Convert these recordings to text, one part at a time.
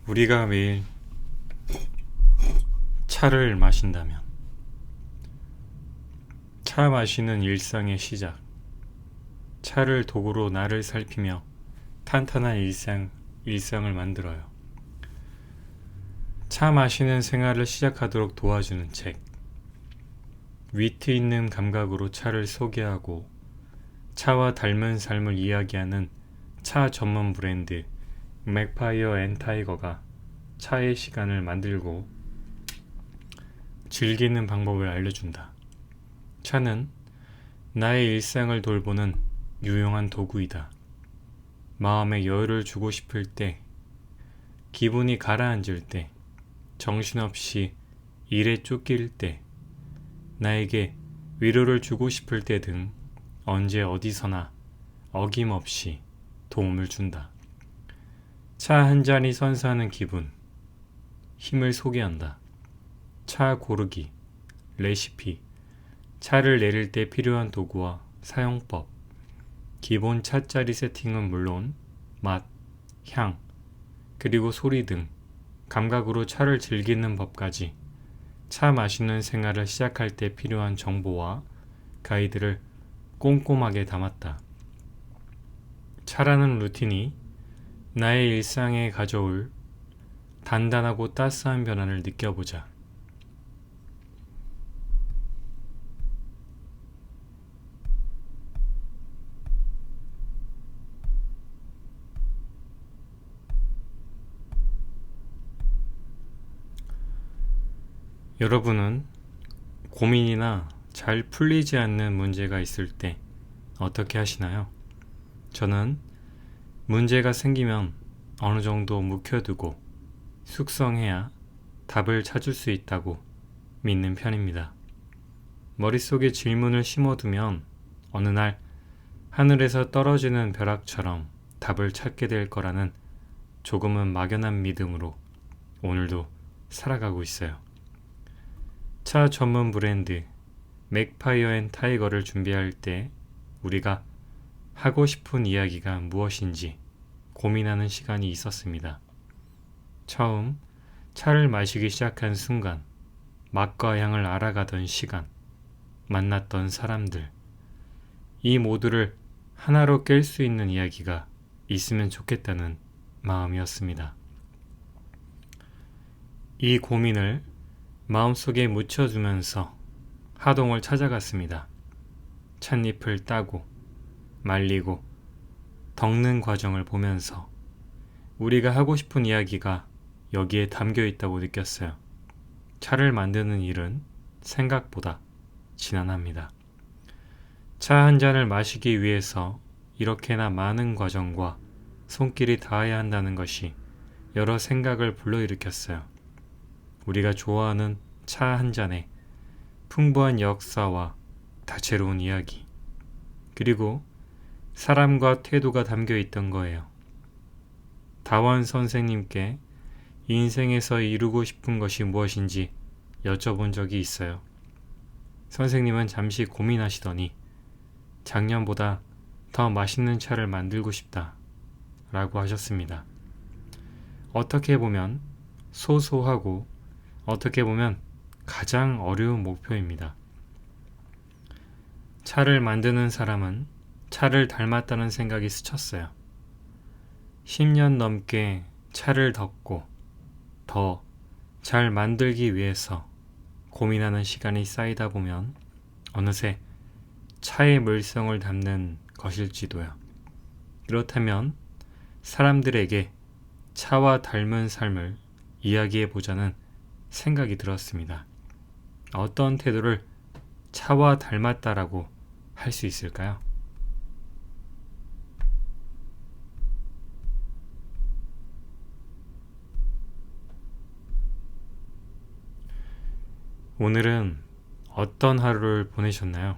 우리가 매일 차를 마신다면 차 마시는 일상의 시작, 차를 도구로 나를 살피며 탄탄한 일상을 만들어요. 차 마시는 생활을 시작하도록 도와주는 책, 위트 있는 감각으로 차를 소개하고 차와 닮은 삶을 이야기하는 차 전문 브랜드 맥파이어 앤 타이거가 차의 시간을 만들고 즐기는 방법을 알려준다. 차는 나의 일상을 돌보는 유용한 도구이다. 마음에 여유를 주고 싶을 때, 기분이 가라앉을 때, 정신없이 일에 쫓길 때, 나에게 위로를 주고 싶을 때 등 언제 어디서나 어김없이 도움을 준다. 차 한 잔이 선사하는 기분, 힘을 소개한다. 차 고르기, 레시피, 차를 내릴 때 필요한 도구와 사용법, 기본 차자리 세팅은 물론 맛, 향, 그리고 소리 등 감각으로 차를 즐기는 법까지 차 마시는 생활을 시작할 때 필요한 정보와 가이드를 꼼꼼하게 담았다. 차라는 루틴이 나의 일상에 가져올 단단하고 따스한 변화를 느껴보자. 여러분은 고민이나 잘 풀리지 않는 문제가 있을 때 어떻게 하시나요? 저는 문제가 생기면 어느 정도 묵혀두고 숙성해야 답을 찾을 수 있다고 믿는 편입니다. 머릿속에 질문을 심어두면 어느 날 하늘에서 떨어지는 벼락처럼 답을 찾게 될 거라는 조금은 막연한 믿음으로 오늘도 살아가고 있어요. 차 전문 브랜드 맥파이어 앤 타이거를 준비할 때 우리가 하고 싶은 이야기가 무엇인지 고민하는 시간이 있었습니다. 처음 차를 마시기 시작한 순간, 맛과 향을 알아가던 시간, 만났던 사람들, 이 모두를 하나로 깰 수 있는 이야기가 있으면 좋겠다는 마음이었습니다. 이 고민을 마음속에 묻혀두면서 하동을 찾아갔습니다. 찻잎을 따고 말리고 덕는 과정을 보면서 우리가 하고 싶은 이야기가 여기에 담겨 있다고 느꼈어요. 차를 만드는 일은 생각보다 지난합니다. 차 한 잔을 마시기 위해서 이렇게나 많은 과정과 손길이 닿아야 한다는 것이 여러 생각을 불러일으켰어요. 우리가 좋아하는 차 한 잔에 풍부한 역사와 다채로운 이야기, 그리고 사람과 태도가 담겨 있던 거예요. 다원 선생님께 인생에서 이루고 싶은 것이 무엇인지 여쭤본 적이 있어요. 선생님은 잠시 고민하시더니 작년보다 더 맛있는 차를 만들고 싶다 라고 하셨습니다. 어떻게 보면 소소하고 어떻게 보면 가장 어려운 목표입니다. 차를 만드는 사람은 차를 닮았다는 생각이 스쳤어요. 10년 넘게 차를 덮고 더 잘 만들기 위해서 고민하는 시간이 쌓이다 보면 어느새 차의 물성을 담는 것일지도요. 그렇다면 사람들에게 차와 닮은 삶을 이야기해보자는 생각이 들었습니다. 어떤 태도를 차와 닮았다라고 할 수 있을까요? 오늘은 어떤 하루를 보내셨나요?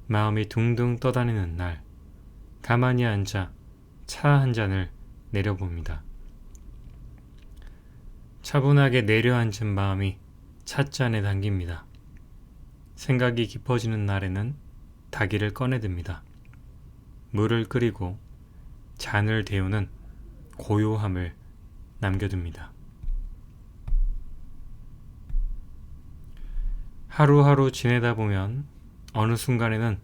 마음이 둥둥 떠다니는 날, 가만히 앉아 차 한 잔을 내려봅니다. 차분하게 내려앉은 마음이 찻잔에 담깁니다. 생각이 깊어지는 날에는 닭이를 꺼내듭니다. 물을 끓이고 잔을 데우는 고요함을 남겨둡니다. 하루하루 지내다 보면 어느 순간에는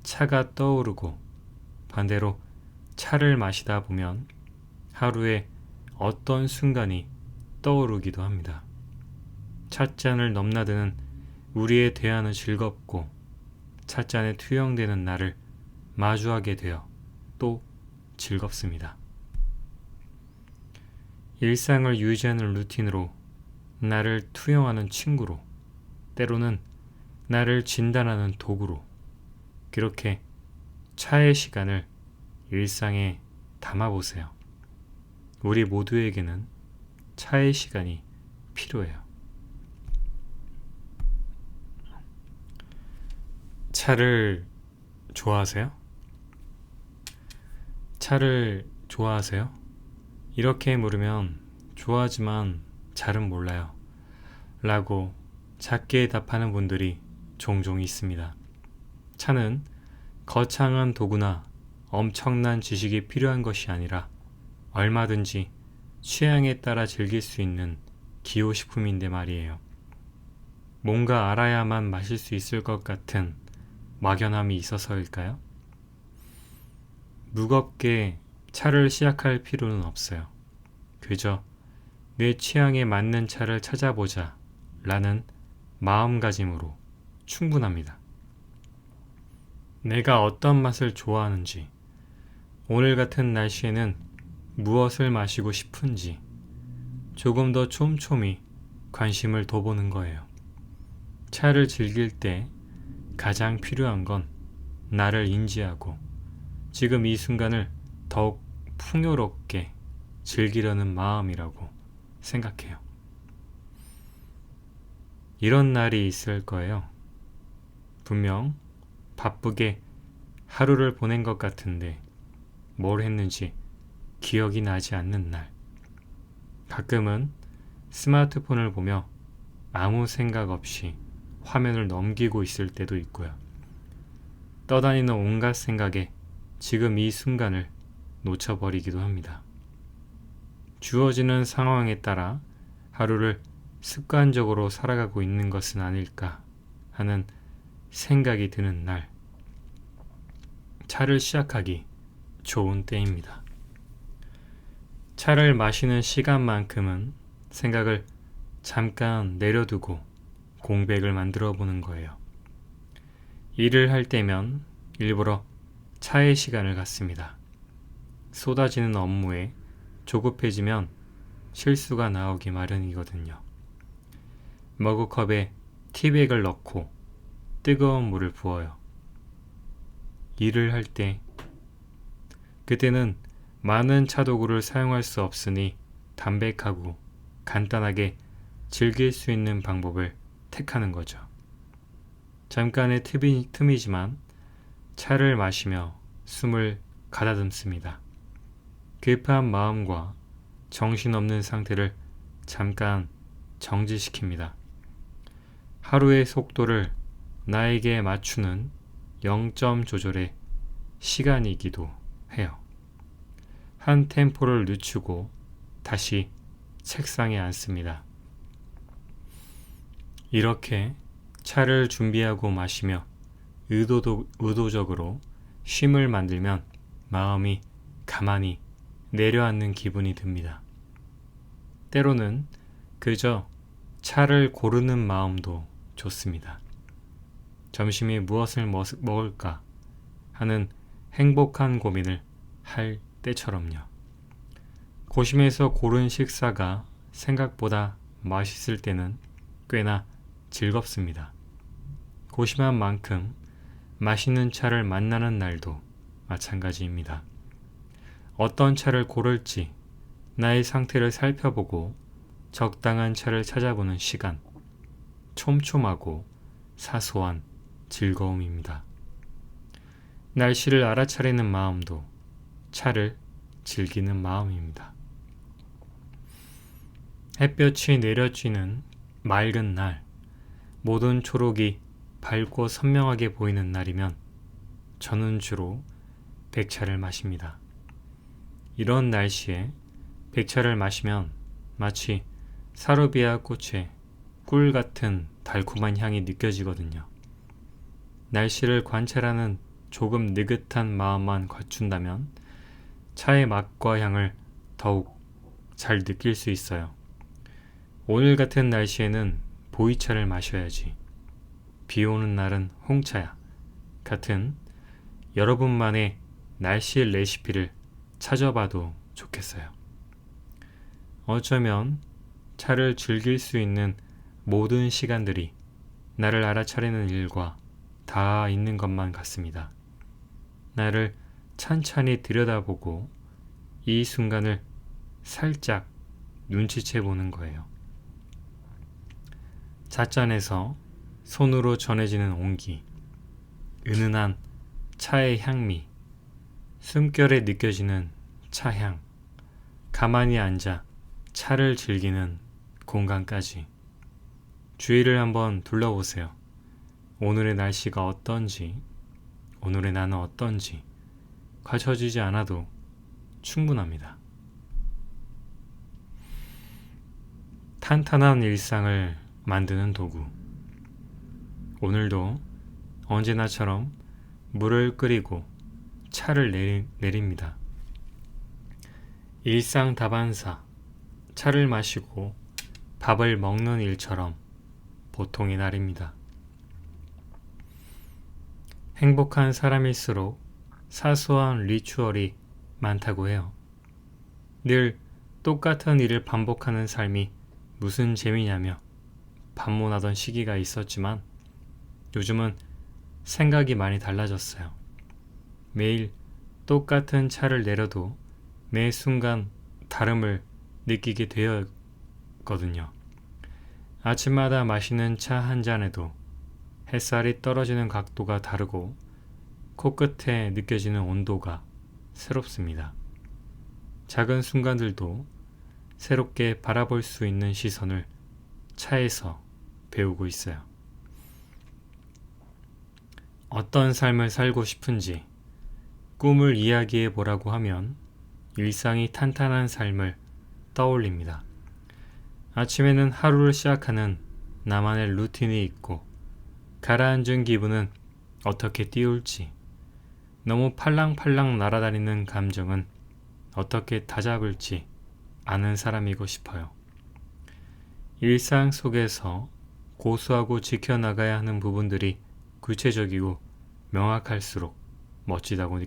차가 떠오르고 반대로 차를 마시다 보면 하루에 어떤 순간이 떠오르기도 합니다. 찻잔을 넘나드는 우리의 대화는 즐겁고 찻잔에 투영되는 나를 마주하게 되어 또 즐겁습니다. 일상을 유지하는 루틴으로 나를 투영하는 친구로 때로는 나를 진단하는 도구로 그렇게 차의 시간을 일상에 담아보세요. 우리 모두에게는 차의 시간이 필요해요. 차를 좋아하세요? 차를 좋아하세요? 이렇게 물으면 좋아하지만 잘은 몰라요 라고 작게 답하는 분들이 종종 있습니다. 차는 거창한 도구나 엄청난 지식이 필요한 것이 아니라 얼마든지 취향에 따라 즐길 수 있는 기호식품인데 말이에요. 뭔가 알아야만 마실 수 있을 것 같은 막연함이 있어서일까요? 무겁게 차를 시작할 필요는 없어요. 그저 내 취향에 맞는 차를 찾아보자 라는 마음가짐으로 충분합니다. 내가 어떤 맛을 좋아하는지, 오늘 같은 날씨에는 무엇을 마시고 싶은지 조금 더 촘촘히 관심을 둬보는 거예요. 차를 즐길 때 가장 필요한 건 나를 인지하고 지금 이 순간을 더욱 풍요롭게 즐기려는 마음이라고 생각해요. 이런 날이 있을 거예요. 분명 바쁘게 하루를 보낸 것 같은데 뭘 했는지 기억이 나지 않는 날. 가끔은 스마트폰을 보며 아무 생각 없이 화면을 넘기고 있을 때도 있고요. 떠다니는 온갖 생각에 지금 이 순간을 놓쳐버리기도 합니다. 주어지는 상황에 따라 하루를 습관적으로 살아가고 있는 것은 아닐까 하는 생각이 드는 날. 차를 시작하기 좋은 때입니다. 차를 마시는 시간만큼은 생각을 잠깐 내려두고 공백을 만들어 보는 거예요. 일을 할 때면 일부러 차의 시간을 갖습니다. 쏟아지는 업무에 조급해지면 실수가 나오기 마련이거든요. 머그컵에 티백을 넣고 뜨거운 물을 부어요. 일을 할 때 그때는 많은 차도구를 사용할 수 없으니 담백하고 간단하게 즐길 수 있는 방법을 택하는 거죠. 잠깐의 틈이지만 차를 마시며 숨을 가다듬습니다. 급한 마음과 정신없는 상태를 잠깐 정지시킵니다. 하루의 속도를 나에게 맞추는 0점 조절의 시간이기도 해요. 한 템포를 늦추고 다시 책상에 앉습니다. 이렇게 차를 준비하고 마시며 의도적으로 쉼을 만들면 마음이 가만히 내려앉는 기분이 듭니다. 때로는 그저 차를 고르는 마음도 좋습니다. 점심에 무엇을 먹을까 하는 행복한 고민을 할 때처럼요. 고심해서 고른 식사가 생각보다 맛있을 때는 꽤나 즐겁습니다. 고심한 만큼 맛있는 차를 만나는 날도 마찬가지입니다. 어떤 차를 고를지 나의 상태를 살펴보고 적당한 차를 찾아보는 시간, 촘촘하고 사소한 즐거움입니다. 날씨를 알아차리는 마음도 차를 즐기는 마음입니다. 햇볕이 내려쬐는 맑은 날, 모든 초록이 밝고 선명하게 보이는 날이면 저는 주로 백차를 마십니다. 이런 날씨에 백차를 마시면 마치 사루비아 꽃의 꿀 같은 달콤한 향이 느껴지거든요. 날씨를 관찰하는 조금 느긋한 마음만 갖춘다면 차의 맛과 향을 더욱 잘 느낄 수 있어요. 오늘 같은 날씨에는 보이차를 마셔야지. 비 오는 날은 홍차야. 같은 여러분만의 날씨 레시피를 찾아봐도 좋겠어요. 어쩌면 차를 즐길 수 있는 모든 시간들이 나를 알아차리는 일과 다 있는 것만 같습니다. 나를 찬찬히 들여다보고 이 순간을 살짝 눈치채 보는 거예요. 찻잔에서 손으로 전해지는 온기, 은은한 차의 향미, 숨결에 느껴지는 차향, 가만히 앉아 차를 즐기는 공간까지. 주위를 한번 둘러보세요. 오늘의 날씨가 어떤지, 오늘의 나는 어떤지 갖춰지지 않아도 충분합니다. 탄탄한 일상을 만드는 도구. 오늘도 언제나처럼 물을 끓이고 차를 내립니다. 일상 다반사, 차를 마시고 밥을 먹는 일처럼 보통의 날입니다. 행복한 사람일수록 사소한 리추얼이 많다고 해요. 늘 똑같은 일을 반복하는 삶이 무슨 재미냐며 반문하던 시기가 있었지만 요즘은 생각이 많이 달라졌어요. 매일 똑같은 차를 내려도 매 순간 다름을 느끼게 되었거든요. 아침마다 마시는 차 한 잔에도 햇살이 떨어지는 각도가 다르고 코끝에 느껴지는 온도가 새롭습니다. 작은 순간들도 새롭게 바라볼 수 있는 시선을 차에서 배우고 있어요. 어떤 삶을 살고 싶은지 꿈을 이야기해 보라고 하면 일상이 탄탄한 삶을 떠올립니다. 아침에는 하루를 시작하는 나만의 루틴이 있고 가라앉은 기분은 어떻게 띄울지, 너무 팔랑팔랑 날아다니는 감정은 어떻게 다잡을지 아는 사람이고 싶어요. 일상 속에서 고수하고 지켜나가야 하는 부분들이 구체적이고 명확할수록 멋지다고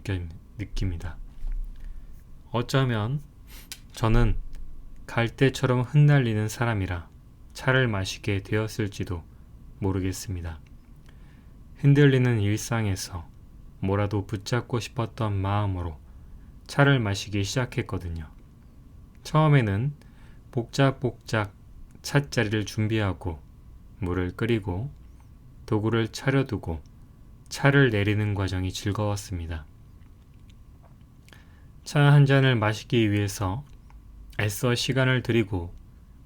느낍니다. 어쩌면 저는 갈대처럼 흩날리는 사람이라 차를 마시게 되었을지도 모르겠습니다. 흔들리는 일상에서 뭐라도 붙잡고 싶었던 마음으로 차를 마시기 시작했거든요. 처음에는 복작복작 찻자리를 준비하고 물을 끓이고 도구를 차려두고 차를 내리는 과정이 즐거웠습니다. 차 한 잔을 마시기 위해서 애써 시간을 들이고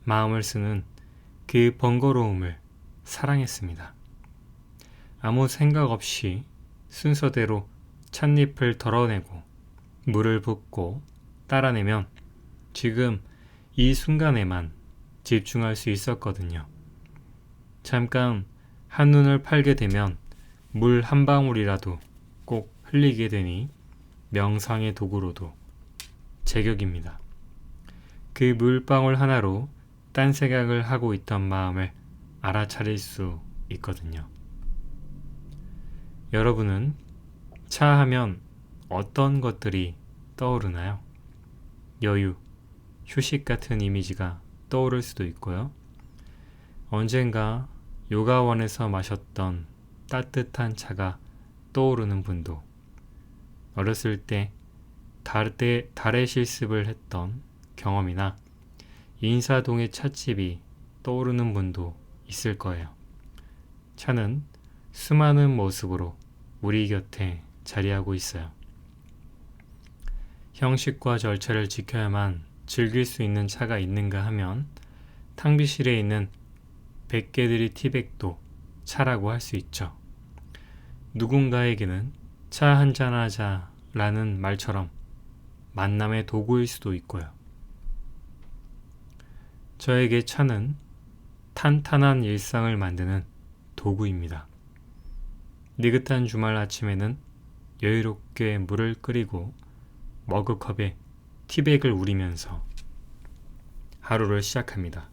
마음을 쓰는 그 번거로움을 사랑했습니다. 아무 생각 없이 순서대로 찻잎을 덜어내고 물을 붓고 따라내면 지금 이 순간에만 집중할 수 있었거든요. 잠깐 한눈을 팔게 되면 물 한 방울이라도 꼭 흘리게 되니 명상의 도구로도 제격입니다. 그 물방울 하나로 딴 생각을 하고 있던 마음을 알아차릴 수 있거든요. 여러분은 차 하면 어떤 것들이 떠오르나요? 여유, 휴식 같은 이미지가 떠오를 수도 있고요. 언젠가 요가원에서 마셨던 따뜻한 차가 떠오르는 분도, 어렸을 때 달의 실습을 했던 경험이나 인사동의 찻집이 떠오르는 분도 있을 거예요. 차는 수많은 모습으로 우리 곁에 자리하고 있어요. 형식과 절차를 지켜야만 즐길 수 있는 차가 있는가 하면 탕비실에 있는 100개들이 티백도 차라고 할 수 있죠. 누군가에게는 차 한잔하자 라는 말처럼 만남의 도구일 수도 있고요. 저에게 차는 탄탄한 일상을 만드는 도구입니다. 느긋한 주말 아침에는 여유롭게 물을 끓이고 머그컵에 티백을 우리면서 하루를 시작합니다.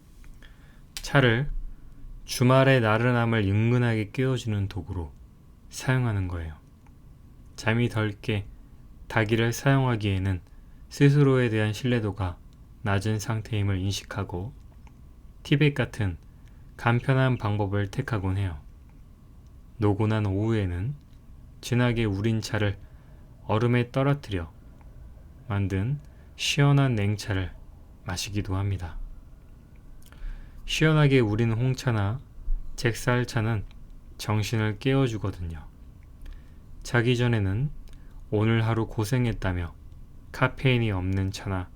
차를 주말의 나른함을 은근하게 깨워주는 도구로 사용하는 거예요. 잠이 덜 깨 닭이를 사용하기에는 스스로에 대한 신뢰도가 낮은 상태임을 인식하고 티백 같은 간편한 방법을 택하곤 해요. 노곤한 오후에는 진하게 우린 차를 얼음에 떨어뜨려 만든 시원한 냉차를 마시기도 합니다. 시원하게 우린 홍차나 잭살차는 정신을 깨워주거든요. 자기 전에는 오늘 하루 고생했다며 카페인이 없는 차나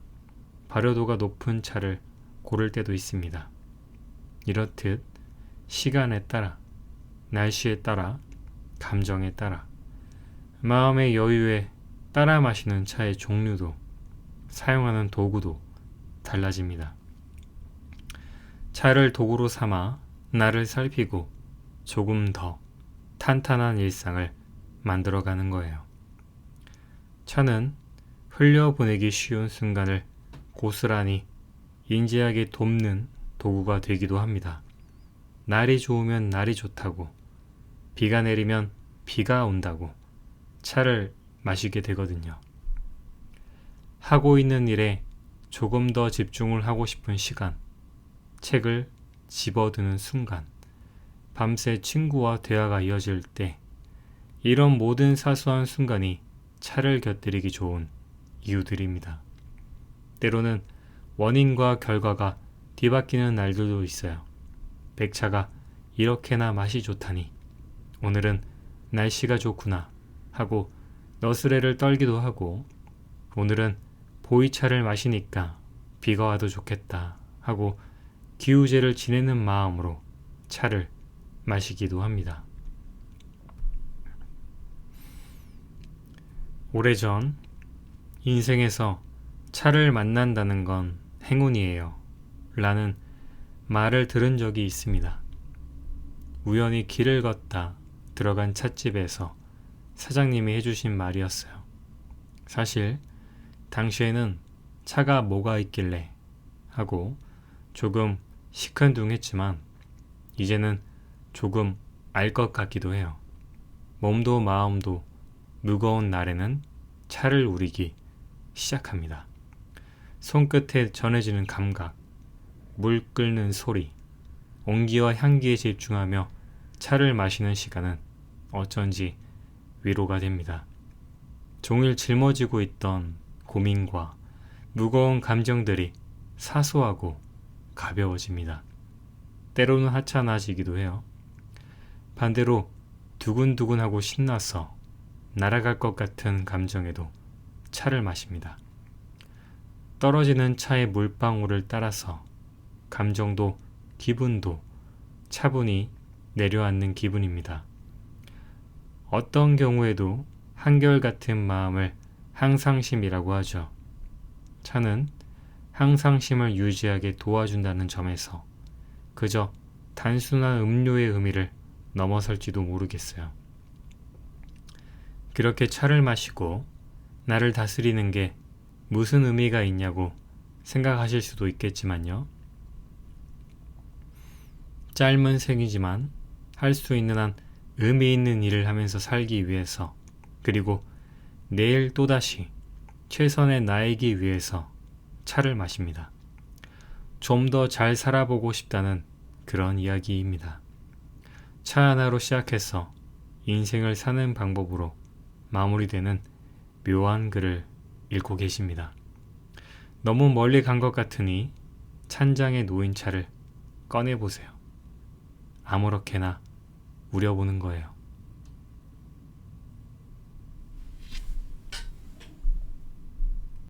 발효도가 높은 차를 고를 때도 있습니다. 이렇듯 시간에 따라, 날씨에 따라, 감정에 따라, 마음의 여유에 따라 마시는 차의 종류도 사용하는 도구도 달라집니다. 차를 도구로 삼아 나를 살피고 조금 더 탄탄한 일상을 만들어가는 거예요. 차는 흘려보내기 쉬운 순간을 고스란히 인지하게 돕는 도구가 되기도 합니다. 날이 좋으면 날이 좋다고, 비가 내리면 비가 온다고 차를 마시게 되거든요. 하고 있는 일에 조금 더 집중을 하고 싶은 시간, 책을 집어드는 순간, 밤새 친구와 대화가 이어질 때, 이런 모든 사소한 순간이 차를 곁들이기 좋은 이유들입니다. 때로는 원인과 결과가 뒤바뀌는 날들도 있어요. 백차가 이렇게나 맛이 좋다니, 오늘은 날씨가 좋구나 하고 너스레를 떨기도 하고, 오늘은 보이차를 마시니까 비가 와도 좋겠다 하고 기우제를 지내는 마음으로 차를 마시기도 합니다. 오래전 인생에서 차를 만난다는 건 행운이에요 라는 말을 들은 적이 있습니다. 우연히 길을 걷다 들어간 찻집에서 사장님이 해주신 말이었어요. 사실 당시에는 차가 뭐가 있길래 하고 조금 시큰둥했지만 이제는 조금 알 것 같기도 해요. 몸도 마음도 무거운 날에는 차를 우리기 시작합니다. 손끝에 전해지는 감각, 물 끓는 소리, 온기와 향기에 집중하며 차를 마시는 시간은 어쩐지 위로가 됩니다. 종일 짊어지고 있던 고민과 무거운 감정들이 사소하고 가벼워집니다. 때로는 하찮아지기도 해요. 반대로 두근두근하고 신나서 날아갈 것 같은 감정에도 차를 마십니다. 떨어지는 차의 물방울을 따라서 감정도 기분도 차분히 내려앉는 기분입니다. 어떤 경우에도 한결같은 마음을 항상심이라고 하죠. 차는 항상심을 유지하게 도와준다는 점에서 그저 단순한 음료의 의미를 넘어설지도 모르겠어요. 그렇게 차를 마시고 나를 다스리는 게 무슨 의미가 있냐고 생각하실 수도 있겠지만요. 짧은 생이지만 할 수 있는 한 의미 있는 일을 하면서 살기 위해서, 그리고 내일 또다시 최선의 나이기 위해서 차를 마십니다. 좀 더 잘 살아보고 싶다는 그런 이야기입니다. 차 하나로 시작해서 인생을 사는 방법으로 마무리되는 묘한 글을 읽고 계십니다. 너무 멀리 간 것 같으니 찬장에 놓인 차를 꺼내보세요. 아무렇게나 우려보는 거예요.